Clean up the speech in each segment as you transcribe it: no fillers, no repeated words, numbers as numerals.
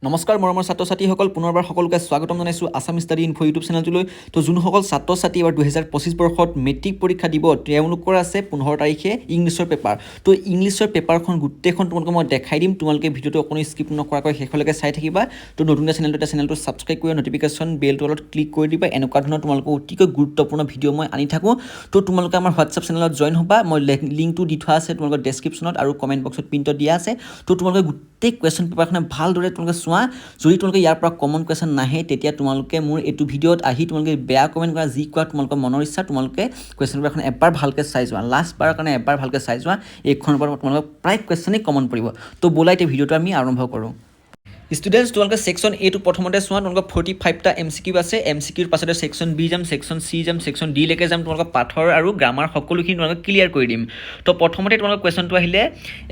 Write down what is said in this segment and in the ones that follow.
নমস্কাৰ মৰমৰ ছাত্ৰ ছাত্ৰীসকল পুনৰবাৰ সকলোকে স্বাগতম জনাইছোঁ আছাম ষ্টাডি ইনফো ইউটিউব চেনেলটোলৈ। তো যোনসকল ছাত্ৰ ছাত্ৰী এবাৰ 2025 বৰ্ষত মেট্ৰিক পৰীক্ষা দিব তেওঁলোকৰ আছে 15 তাৰিখে ইংলিছৰ পেপাৰ। তো ইংলিছৰ পেপাৰখন গোটেইখন তোমালোকক মই দেখাই দিম, তোমালোকে ভিডিঅ'টো অকণো স্কিপ নকৰাকৈ শেষলৈকে চাই থাকিবা। তো নতুন চেনেলটো ছাবস্ক্ৰাইব কৰি নটিফিকেশ্যন বেলটো অলপ ক্লিক কৰি দিবা। এনেকুৱা ধৰণৰ তোমালোকক অতিকৈ গুৰুত্বপূৰ্ণ ভিডিঅ' মই আনি থাকোঁ। তো তোমালোকে আমাৰ হোৱাটছআপ চেনেলত জইন হ'বা, মই লিংকটো দি থোৱা আছে তোমালোকৰ ডেছক্ৰিপশ্যনত আৰু কমেণ্ট বক্সত প্ৰিণ্টত দিয়া আছে। তো তোমালোকে গোটেই কুৱেশ্যন পেপাৰখনে ভালদৰে তোমালোকে চোৱা। যদি তোমালোকে ইয়াৰ পৰা কমন কুৱেশ্যন নাহে তেতিয়া তোমালোকে মোৰ এইটো ভিডিঅ'ত আহি তোমালোকে বেয়া কমেণ্ট কৰা, যি কোৱা তোমালোকৰ মনৰ ইচ্ছা, তোমালোকে কুৱেশ্যন পেপাৰখন এবাৰ ভালকৈ চাই যোৱা, লাষ্ট বাৰৰ কাৰণে এবাৰ ভালকৈ চাই যোৱা। এইখনৰ পৰা তোমালোকৰ প্ৰায় কুৱেশ্যনেই কমন পৰিব। তো ব'লা এতিয়া ভিডিঅ'টো আমি আৰম্ভ কৰোঁ। ষ্টুডেণ্টছ তোমালোকে ছেকশ্যন এটো প্ৰথমতে চোৱা, তোমালোকৰ 45টা MCQ আছে। MCQৰ পাছতে ছেকশ্যন বি যাম, ছেকশ্যন চি যাম, ছেকশ্যন ডিলৈকে যাম। তোমালোকৰ পাঠৰ আৰু গ্ৰামাৰ সকলোখিনি তোমালোকে ক্লিয়াৰ কৰি দিম। তো প্ৰথমতে তোমালোকৰ কুৱেশ্যনটো আহিলে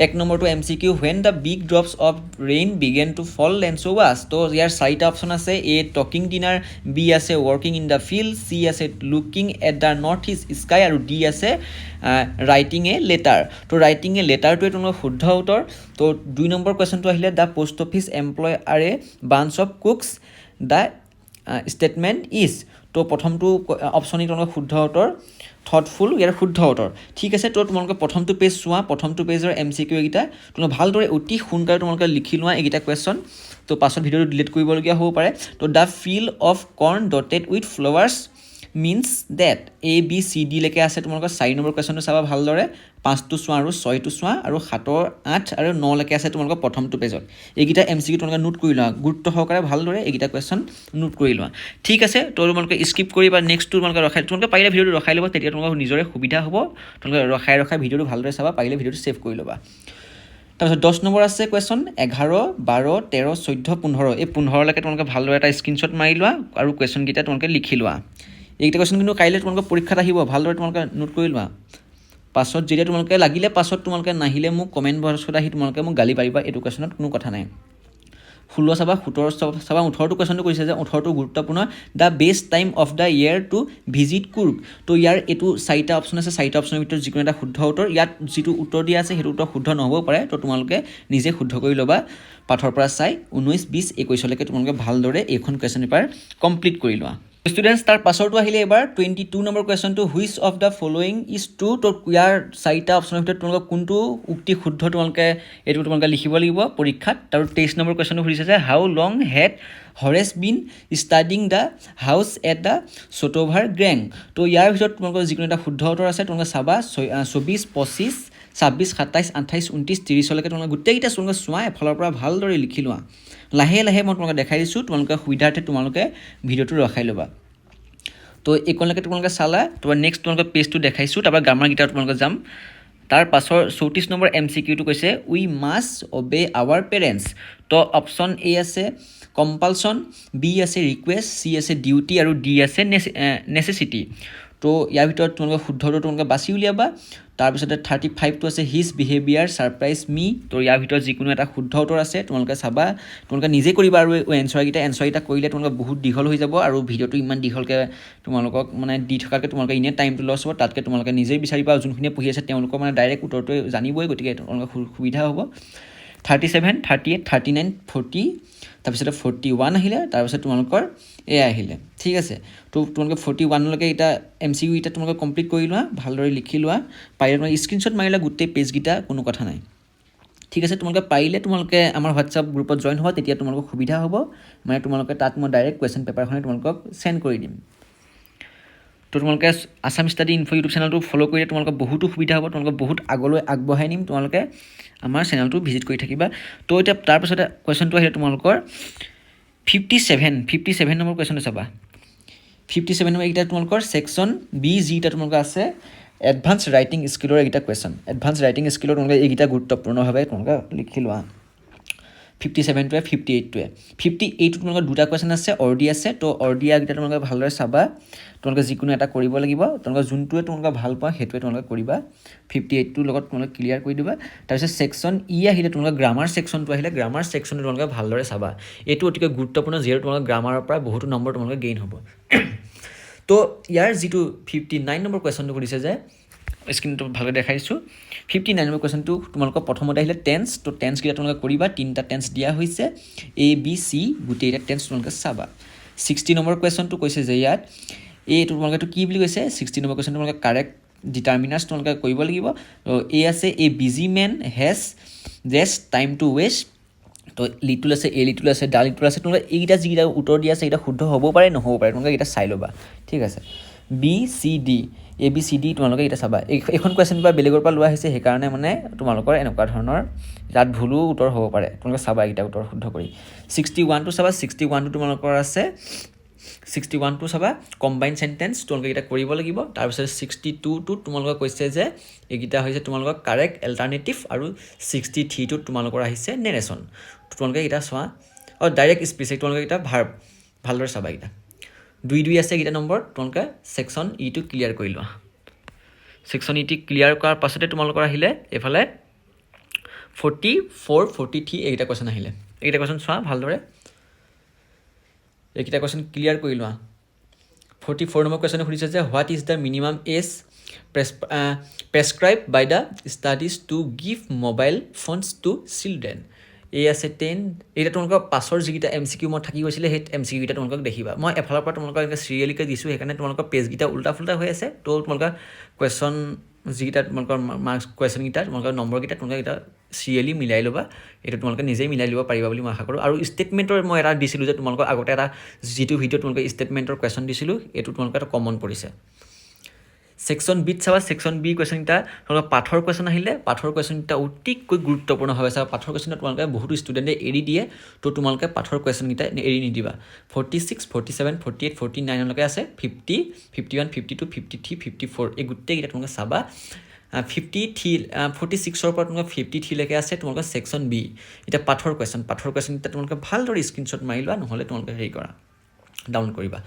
1 নম্বৰটো MCQ, when the big drops of rain began to fall and so' was. তো ইয়াৰ 4টা অপশ্যন আছে, এ টকিং ডিনাৰ, বি আছে working in the field, C আছে looking at the north east sky আৰু ডি আছে ৰাইটিং এ লেটাৰ। তো writing a লেটাৰটোৱে তোমালোকৰ শুদ্ধ উত্তৰ। তো 2 নম্বৰ কুৱেশ্যনটো আহিলে the post office employ are a bunch of cooks, the statement is. তো প্ৰথমটো অপশ্যনেই তোমালোকৰ শুদ্ধ উত্তৰ, থটফুল ইয়াৰ শুদ্ধ উত্তৰ। ঠিক আছে, তো তোমালোকে প্ৰথমটো পেজ চোৱা, প্ৰথমটো পেজৰ MCQ এইকেইটা তোমালোকে ভালদৰে অতি সোনকালে তোমালোকে লিখি লোৱা এইকেইটা কুৱেশ্যন। তো পাছত ভিডিঅ'টো ডিলিট কৰিবলগীয়া হ'ব পাৰে। তো the field of corn dotted with flowers means that, ABCDলৈকে আছে। তোমালোকৰ 4 নম্বৰ কুৱেশ্যনটো চাবা ভালদৰে, 5টো চোৱা আৰু 6টো চোৱা আৰু 7, 8 আৰু 9লৈকে আছে তোমালোকৰ প্ৰথমটো পেজত। এইকেইটা MCQ তোমালোকে নোট কৰি লোৱা, গুৰুত্ব সহকাৰে ভালদৰে এইকেইটা কুৱেশ্যন নোট কৰি লোৱা। ঠিক আছে, তো তোমালোকে স্কিপ কৰি বা নেক্সটটো তোমালোকে তোমালোকে পাৰিলে ভিডিঅ'টো ৰখাই ল'ব, তেতিয়া তোমালোকৰ নিজৰে সুবিধা হ'ব। তোমালোকে ৰখাই ভিডিঅ'টো ভালদৰে চাবা, পাৰিলে ভিডিঅ'টো ছেভ কৰি ল'বা। তাৰপিছত 10 নম্বৰ আছে কুৱেশ্যন 11, 12, 13, 14, 15। এই 15লৈকে তোমালোকে ভালদৰে এটা স্ক্ৰীনশ্বট মাৰি লোৱা আৰু কুৱেশ্যনকেইটা তোমালোকে লিখি লোৱা। এইকেইটা কুৱেশ্যন কিন্তু কাইলৈ তোমালোকৰ পৰীক্ষাত আহিব, ভালদৰে তোমালোকে নোট কৰি লোৱা। পাছত যেতিয়া তোমালোকে লাগিলে পাছত তোমালোকে নাহিলে মোক কমেণ্ট বক্সত আহি তোমালোকে মোক গালি পাৰিবা, এইটো কুৱেশ্যনত কোনো কথা নাই। 16 চাবা, 17 চাবা, 18টো কুৱেশ্যনটো কৰিছে যে 18টো গুৰুত্বপূৰ্ণ, the best time of the year to visit Coorg. তো ইয়াৰ এইটো 4টা অপশ্যন আছে, 4টা অপশ্যনৰ ভিতৰত যিকোনো এটা শুদ্ধ উত্তৰ। ইয়াত যিটো উত্তৰ দিয়া আছে সেইটো উত্তৰ শুদ্ধ নহ'বও পাৰে, তো তোমালোকে নিজে শুদ্ধ কৰি ল'বা। পাঠৰ পৰা চাই 19, 20, 21লৈকে তোমালোকে ভালদৰে এইখন কুৱেশ্যন পেপাৰ কমপ্লিট কৰি লোৱা। ষ্টুডেণ্টছ তাৰ পাছৰটো আহিলে এবাৰ 22 নম্বৰ কুৱেশ্যনটো, which of the following is true. তো ইয়াৰ 4টা অপশ্যনৰ ভিতৰত তোমালোকক কোনটো উক্তি শুদ্ধ তোমালোকে এইটো তোমালোকে লিখিব লাগিব পৰীক্ষাত। আৰু 23 নম্বৰ কুৱেশ্যনটো সুধিছে যে how long had Horace been studying the house at the Shotover Grange. তো ইয়াৰ ভিতৰত তোমালোকৰ যিকোনো এটা শুদ্ধ উত্তৰ আছে তোমালোকে চাবা, 24, 25, 26, 27, 28, 29, 30লৈকে তোমালোকে গোটেইকেইটা তোমালোকে চোৱা, এফালৰ পৰা ভালদৰে লিখি লোৱা। লাহে লাহে মই তোমালোকে দেখাই দিছোঁ, তোমালোকে সুবিধাৰ্থে তোমালোকে ভিডিঅ'টো ৰখাই ল'বা। তো এইকণলৈকে তোমালোকে চালা, তোমাৰ নেক্সট তোমালোকে পেজটো দেখাইছোঁ, তাৰপৰা গ্ৰামাৰকেইটা তোমালোকে যাম। তাৰ পাছৰ 34 নম্বৰ MCQটো কৈছে উই মাষ্ট অবে আৱাৰ পেৰেণ্টছ। তো অপশ্যন এ আছে কম্পালশ্যন, বি আছে ৰিকুৱেষ্ট, চি আছে ডিউটি আৰু ডি আছে নেচেচিটি। তো ইয়াৰ ভিতৰত তোমালোকে শুদ্ধটো তোমালোকে বাছি উলিয়াবা। তাৰপিছতে 35টো আছে হিজ বিহেভিয়াৰ ছাৰপ্ৰাইজ মি। তো ইয়াৰ ভিতৰত যিকোনো এটা শুদ্ধ উত্তৰ আছে তোমালোকে চাবা, তোমালোকে নিজে কৰিবা। আৰু এনচাৰকেইটা কৰিলে তোমালোকে বহুত দীঘল হৈ যাব, আৰু ভিডিঅ'টো ইমান দীঘলকৈ তোমালোকক মানে দি থকাতকৈ তোমালোকে এনেই টাইমটো লছ হ'ব, তাতকৈ তোমালোকে নিজেই বিচাৰিবা। যোনখিনিয়ে পঢ়ি আছে তেওঁলোকৰ মানে ডাইৰেক্ট উত্তৰটো জানিবই, গতিকে তোমালোকৰ সুবিধা হ'ব। 37, 38, 39, 40, তাৰপিছতে 41 আহিলে, তাৰপিছত তোমালোকৰ এয়া আহিলে। ঠিক আছে, তো তোমালোকে 41লৈকে এটা MCQ এটা তোমালোকে কমপ্লিট কৰি লোৱা, ভালদৰে লিখি লোৱা। পাৰিলে তোমালোকে স্ক্ৰীনশ্বট মাৰিলে গোটেই পেজকেইটা, কোনো কথা নাই। ঠিক আছে, তোমালোকে পাৰিলে তোমালোকে আমাৰ হোৱাটছআপ গ্ৰুপত জইন হোৱা, তেতিয়া তোমালোকৰ সুবিধা হ'ব। মানে তোমালোকে তাত মই ডাইৰেক্ট কুৱেশ্যন পেপাৰখনে তোমালোকক চেণ্ড কৰি দিম। তো তোমালোকে আছাম ষ্টাডি ইনফো ইউটিউব চেনেলটো ফ'ল' কৰিলে তোমালোকৰ বহুতো সুবিধা হ'ব, তোমালোকে বহুত আগলৈ আগবঢ়াই নিম। তোমালোকে আমাৰ চেনেলটো ভিজিট কৰি থাকিবা। তো এতিয়া তাৰপিছতে কুৱেশ্যনটো আহিলে তোমালোকৰ 57 নম্বৰ কুৱেশ্যনটো চাবা। 57 নম্বৰ এইকেইটা তোমালোকৰ ছেকশ্যন বি যিকেইটা তোমালোকৰ আছে এডভান্স ৰাইটিং স্কিলৰ এইকেইটা কুৱেশ্যন। এডভান্স ৰাইটিং স্কিলৰ তোমালোকে এইকেইটা গুৰুত্বপূৰ্ণভাৱে তোমালোকে লিখি লোৱা। 57টোৱে 58টোৱে 58টো তোমালোকৰ 2টা কুৱেশ্যন আছে, অৰ্ডি আছে। তো অৰ্ডিয়াকেইটা তোমালোকে ভালদৰে চাবা, তোমালোকে যিকোনো এটা কৰিব লাগিব। তোমালোকে যোনটোৱে তোমালোকে ভাল পোৱা সেইটোৱে তোমালোকে কৰিবা। 58টোৰ লগত তোমালোকে ক্লিয়াৰ কৰি দিবা। তাৰপিছত ছেকশ্যন ই আহিলে তোমালোকে গ্ৰামাৰ ছেকশ্যনটো আহিলে, গ্ৰামাৰ ছেকশ্যনটো তোমালোকে ভালদৰে চাবা। এইটো অতিকৈ গুৰুত্বপূৰ্ণ, যিহেতু তোমালোকে গ্ৰামাৰৰ পৰা বহুতো নম্বৰ তোমালোকে গেইন হ'ব। তো ইয়াৰ যিটো 59 নম্বৰ কুৱেশ্যনটো সুধিছে যে স্ক্ৰীনটো ভালকৈ দেখাইছোঁ 59 নম্বৰ কুৱেশ্যনটো তোমালোকৰ প্ৰথমতে আহিলে টেন্স তো টেন্সকেইটা তোমালোকে কৰিবা তিনিটা টেন্স দিয়া হৈছে এ বি চি গোটেইকেইটা টেন্স তোমালোকে চাবা 60 নম্বৰ কুৱেশ্যনটো কৈছে যে ইয়াত এইটো তোমালোকে কি বুলি কৈছে 60 নম্বৰ কুৱেশ্যন তোমালোকে কাৰেক্ট ডিটাৰমিনাৰ্ছ তোমালোকে কৰিব লাগিব এ আছে a busy man has rest time to waste তো লিটুল আছে এ লিটুল আছে ডা লিটুল আছে তোমালোকে এইকেইটা যিকেইটা উত্তৰ দিয়া আছে এইকেইটা শুদ্ধ হ'ব পাৰে নহ'ব পাৰে তোমালোকে এইকেইটা চাই ল'বা ঠিক আছে B C D A B C D তোমালোকে এইকেইটা চাবা এইখন কুৱেশ্যন বা বেলেগৰ পৰা লোৱা হৈছে সেইকাৰণে মানে তোমালোকৰ এনেকুৱা ধৰণৰ তাত ভুলো উত্তৰ হ'ব পাৰে তোমালোকে চাবা এইকেইটা উত্তৰ শুদ্ধ কৰি 61টো চাবা 61টো তোমালোকৰ আছে 61টো চাবা কম্বাইন চেণ্টেন্স তোমালোকে এইকেইটা কৰিব লাগিব তাৰপিছত 62টো তোমালোকক কৈছে যে এইকেইটা হৈছে তোমালোকৰ কাৰেক্ট এল্টাৰনেটিভ আৰু 63টোত তোমালোকৰ আহিছে নেৰেশ্যন তোমালোকে এইকেইটা চোৱা আৰু ডাইৰেক্ট স্পীচ তোমালোকে এইকেইটা ভাৰ্ব ভালদৰে চাবা এইকেইটা 2 আছে এইকেইটা নম্বৰ তোমালোকে ছেকশ্যন ইটো ক্লিয়াৰ কৰি লোৱা ছেকশ্যন ইটো ক্লিয়াৰ কৰাৰ পাছতে তোমালোকৰ আহিলে এইফালে 44 43 এইকেইটা কুৱেশ্যন আহিলে এইকেইটা কুৱেশ্যন চোৱা ভালদৰে এইকেইটা কুৱেশ্যন ক্লিয়াৰ কৰি লোৱা 44 নম্বৰ কুৱেশ্যনে সুধিছে যে what is the minimum age prescribed by the studies to give mobile phones to children এই আছে 10 এইটা তোমালোকৰ পাছৰ যিকেইটা এম চি কিউ মই থাকি গৈছিলে সেই এম চি কিউকেইটা তোমালোকক দেখিবা মই এফালৰ পৰা তোমালোকক এনেকৈ চিৰিয়েলিকৈ দিছোঁ সেইকাৰণে তোমালোকৰ পেজকেইটা উল্টা ফুল্টা হৈ আছে তো তোমালোকৰ কুৱেশ্যন যিকেইটা তোমালোকৰ মাৰ্কছ কুৱেশ্যনকেইটা তোমালোকৰ নম্বৰকেইটা তোমালোকে এটা চিৰিয়েলি মিলাই ল'বা এইটো তোমালোকে নিজেই মিলাই ল'ব পাৰিবা বুলি মই আশা কৰোঁ আৰু ষ্টেটমেণ্টৰ মই এটা দিছিলোঁ যে তোমালোকৰ আগতে এটা যিটো ভিডিঅ' তোমালোকে ষ্টেটমেণ্টৰ কুৱেশ্যন দিছিলোঁ এইটো তোমালোকে এটা কমন পৰিছে ছেকশ্যন বিত চাবা ছেকশ্যন বি কুৱেশ্যনকেইটা তোমালোকৰ পাঠৰ কুৱেশ্যন আহিলে পাঠৰ কুৱেশ্যনকেইটা অতিকৈ গুৰুত্বপূৰ্ণভাৱে চাবা পাঠৰ কুৱেশ্যনটা তোমালোকে বহুতো ষ্টুডেণ্টে এৰি দিয়ে তো তোমালোকে পাঠৰ কুৱেশ্যনকেইটা এৰি নিদিবা 46 47 48 49লৈকে আছে 50 51 52 53 54 এই গোটেইকেইটা তোমালোকে চাবা 46ৰ পৰা তোমালোকে 53লৈকে আছে তোমালোকৰ ছেকশ্যন বি এতিয়া পাঠৰ কুৱেশ্যনকেইটা তোমালোকে ভালদৰে স্ক্ৰীনশ্বট মাৰি লোৱা নহ'লে তোমালোকে হেৰি কৰা ডাউনলোড কৰিবা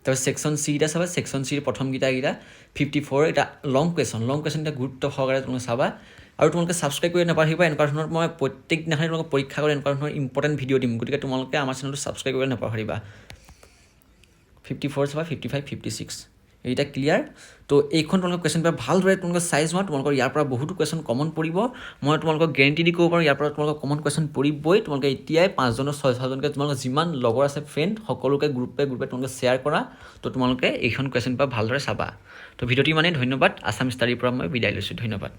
তাৰপিছত ছেকশ্যন চিটা চাবা ছেকশ্যন চিৰ প্ৰথমকেইটা 54 এটা লং কুৱেশ্যনকেইটা গুৰুত্ব সহকাৰে তোমালোকে চাবা আৰু তোমালোকে ছাবস্ক্ৰাইব কৰি নাপাহৰিবা এনেকুৱা ধৰণৰ মই প্ৰত্যেক দিনাখনি তোমালোকে পৰীক্ষা কৰি এনেকুৱা ধৰণৰ ইম্পৰ্টেণ্ট ভিডিঅ' দিম গতিকে তোমালোকে আমাৰ চেনেলটো ছাবস্ক্ৰাইব কৰি নাপাহৰিবা 54 চাবা 55 56 এইটা ক্লিয়াৰ তো এইখন তোমালোকৰ কুৱেশ্যন পেপাৰ ভালদৰে তোমালোকে চাই যোৱা তোমালোকৰ ইয়াৰ পৰা বহুতো কুৱেশ্যন কমন পৰিব মই তোমালোকক গেৰেণ্টি দি ক'ব পাৰোঁ ইয়াৰ পৰা তোমালোকৰ কমন কুৱেশ্যন পৰিবই তোমালোকে এতিয়াই 5জনৰ 6জনকৈ তোমালোকৰ যিমান লগৰ আছে ফ্ৰেণ্ড সকলোকে গ্ৰুপে তোমালোকে শ্বেয়াৰ কৰা তো তোমালোকে এইখন কুৱেশ্যন পেপাৰ ভালদৰে চাবা তো ভিডিঅ'টি মানে ধন্যবাদ আছাম ষ্টাডিৰ পৰা মই বিদায় লৈছোঁ ধন্যবাদ